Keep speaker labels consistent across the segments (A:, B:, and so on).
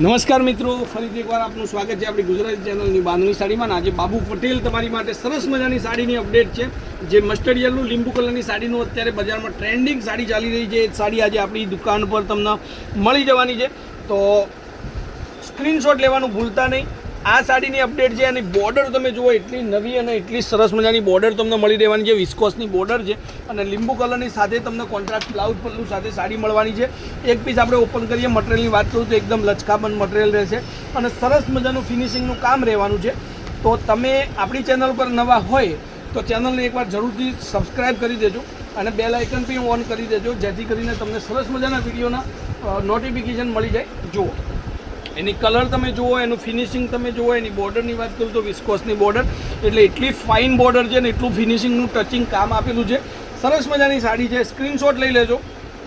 A: નમસ્કાર મિત્રો, ફરીથી એકવાર આપનું સ્વાગત છે આપણી ગુજરાતી ચેનલની બાંધણી સાડીમાં. આજે બાબુ પટેલ તમારી માટે સરસ મજાની સાડીની અપડેટ છે. જે મસ્ટર્ડ યલો લીંબુ કલરની સાડીનું અત્યારે બજારમાં ટ્રેન્ડિંગ સાડી ચાલી રહી છે. એ સાડી આજે આપણી દુકાન પર તમને મળી જવાની છે. તો સ્ક્રીનશોટ લેવાનું ભૂલતા નહીં. આ સાડીની અપડેટ છે અને બોર્ડર તમે જુઓ, એટલી નવી અને એટલી સરસ મજાની બોર્ડર તમને મળી રહેવાની છે. વિસ્કોસની બોર્ડર છે અને લીંબુ કલરની સાથે તમને કોન્ટ્રાસ્ટ બ્લાઉઝ પલ્લું સાથે સાડી મળવાની છે. એક પીસ આપણે ઓપન કરીએ, મટીરિયલની વાત કરું તો એકદમ લચકાબંધ મટીરિયલ રહેશે અને સરસ મજાનું ફિનિશિંગનું કામ રહેવાનું છે. તો તમે આપણી ચેનલ પર નવા હોય તો ચેનલને એકવાર જરૂરથી સબસ્ક્રાઈબ કરી દેજો અને બેલ આઇકન પણ ઓન કરી દેજો, જેથી કરીને તમને સરસ મજાના વિડીયોના નોટિફિકેશન મળી જાય. જુઓ એની કલર તમે જુઓ, એનું ફિનિશિંગ તમે જુઓ. એની બોર્ડરની વાત કરું તો વિસ્કોસની બોર્ડર, એટલે એટલી ફાઇન બોર્ડર છે ને એટલું ફિનિશિંગનું ટચિંગ કામ આપેલું છે. સરસ મજાની સાડી છે. સ્ક્રીનશોટ લઈ લેજો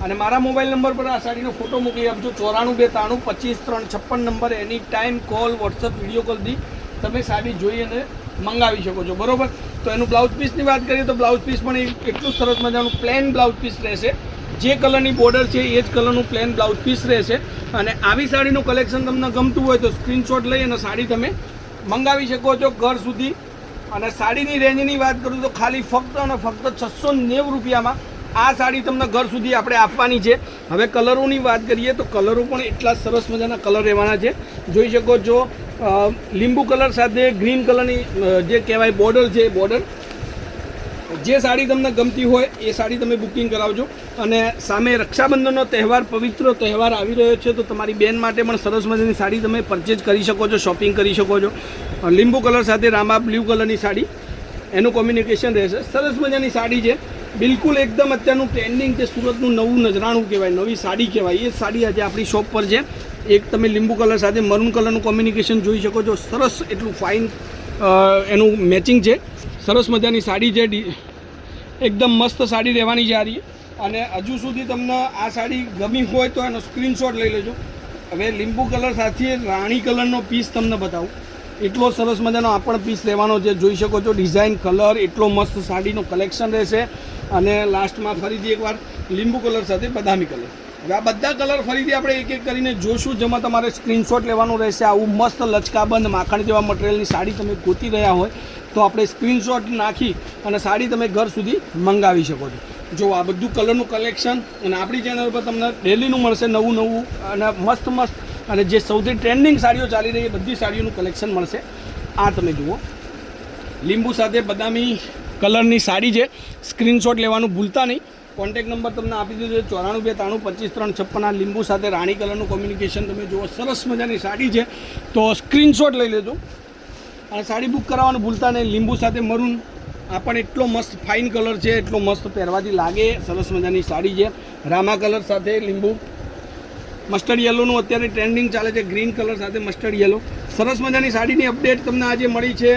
A: અને મારા મોબાઈલ નંબર પર આ સાડીનો ફોટો મોકલી આપજો. 94 92 25 356 નંબર. એની ટાઈમ કોલ, વોટ્સઅપ, વિડીયો કોલથી તમે સાડી જોઈ અને મંગાવી શકો છો, બરાબર. તો એનું બ્લાઉઝ પીસની વાત કરીએ તો બ્લાઉઝ પીસ પણ એટલું સરસ મજાનું પ્લેન બ્લાઉઝ પીસ રહેશે. જે કલરની બોર્ડર છે એ જ કલરનું પ્લેન બ્લાઉઝ પીસ રહેશે. અને આવી સાડીનું કલેક્શન તમને ગમતું હોય તો સ્ક્રીનશોટ લઈ અને સાડી તમે મંગાવી શકો છો ઘર સુધી. અને સાડીની રેન્જની વાત કરું તો ખાલી ફક્ત અને ફક્ત 690 રૂપિયામાં આ સાડી તમને ઘર સુધી આપણે આપવાની છે. હવે કલરોની વાત કરીએ તો કલરો પણ એટલા સરસ મજાના કલર રહેવાના છે. જોઈ શકો છો લીંબુ કલર સાથે ગ્રીન કલરની જે કહેવાય બોર્ડર છે, બોર્ડર જે સાડી તમને ગમતી હોય એ સાડી તમે બુકિંગ કરાવજો. અને સામે રક્ષાબંધનનો તહેવાર, પવિત્ર તહેવાર આવી રહ્યો છે, તો તમારી બેન માટે પણ સરસ મજાની સાડી તમે પરચેજ કરી શકો છો, શોપિંગ કરી શકો છો. લીંબુ કલર સાથે રામા બ્લુ કલરની સાડી, એનું કોમ્યુનિકેશન રહેશે. સરસ મજાની સાડી છે, બિલકુલ એકદમ અત્યારનું ટ્રેન્ડિંગ છે. સુરતનું નવું નજરાણું કહેવાય, નવી સાડી કહેવાય. એ સાડી આજે આપણી શોપ પર છે. એક તમે લીંબુ કલર સાથે મરૂન કલરનું કોમ્યુનિકેશન જોઈ શકો છો. સરસ એટલું ફાઇન એનું મેચિંગ છે. સરસ મજાની સાડી છે, એકદમ મસ્ત સાડી રહેવાની છે આ. અને હજુ સુધી તમને આ સાડી ગમી હોય તો એનો સ્ક્રીનશોટ લઈ લેજો. હવે લીંબુ કલર સાથે રાણી કલરનો પીસ તમને બતાવું. એટલો સરસ મજાનો આ પણ પીસ લેવાનો છે. જોઈ શકો છો ડિઝાઇન, કલર એટલો મસ્ત સાડીનું કલેક્શન રહેશે. અને લાસ્ટમાં ફરીથી એકવાર લીંબુ કલર સાથે બદામી કલર. હવે આ બધા કલર ફરીથી આપણે એક એક કરીને જોશું, જેમાં તમારે સ્ક્રીનશોટ લેવાનું રહેશે. આવું મસ્ત લચકાબંધ માખણ જેવા મટીરિયલની સાડી તમે ગોતી રહ્યા હોય તો આપણે સ્ક્રીનશોટ નાખી અને સાડી તમે ઘર સુધી મંગાવી શકો છો. જો આ બધું કલરનું કલેક્શન અને આપણી ચેનલ પર તમને ડેલીનું મળશે, નવું નવું અને મસ્ત મસ્ત. અને જે સૌથી ટ્રેન્ડિંગ સાડીઓ ચાલી રહી એ બધી સાડીઓનું કલેક્શન મળશે. આ તમે જુઓ લીંબુ સાથે બદામી કલરની સાડી છે. સ્ક્રીનશોટ લેવાનું ભૂલતા નહીં. કોન્ટેક નંબર તમને આપી દીધો છે 94 92 25 356. આ લીંબુ સાથે રાણી કલરનું કોમ્યુનિકેશન તમે જુઓ. સરસ મજાની સાડી છે, તો સ્ક્રીનશોટ લઈ લેજો અને સાડી બુક કરાવવાનું ભૂલતા નહીં. લીંબુ સાથે મરૂન, આ પણ એટલો મસ્ત ફાઇન કલર છે, એટલો મસ્ત પહેરવાથી લાગે. સરસ મજાની સાડી છે. રામા કલર સાથે લીંબુ, મસ્ટર્ડ યલોનું અત્યારે ટ્રેન્ડિંગ ચાલે છે, ગ્રીન કલર સાથે મસ્ટર્ડ યલો. સરસ મજાની સાડીની અપડેટ તમને આજે મળી છે.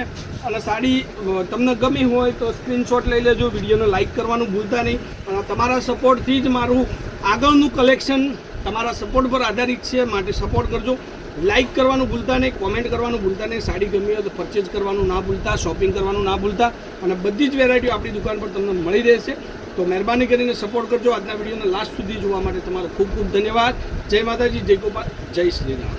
A: અને સાડી તમને ગમી હોય તો સ્ક્રીનશોટ લઈ લેજો. વિડીયોને લાઇક કરવાનું ભૂલતા નહીં. અને તમારા સપોર્ટથી જ મારું આગળનું કલેક્શન તમારા સપોર્ટ પર આધારિત છે, માટે સપોર્ટ કરજો. લાઇક કરવાનું ભૂલતા નહીં, કોમેન્ટ કરવાનું ભૂલતા નહીં. સાડી ગમી હોય તો પરચેજ કરવાનું ના ભૂલતા, શોપિંગ કરવાનું ના ભૂલતા. અને બધી જ વેરાયટીઓ આપણી દુકાન પર તમને મળી રહેશે. તો મહેરબાની કરીને સપોર્ટ કરજો. આજના વિડીયોને લાસ્ટ સુધી જોવા માટે તમારો ખૂબ ખૂબ ધન્યવાદ. જય માતાજી, જય ગોપાલ, જય શ્રી રામ.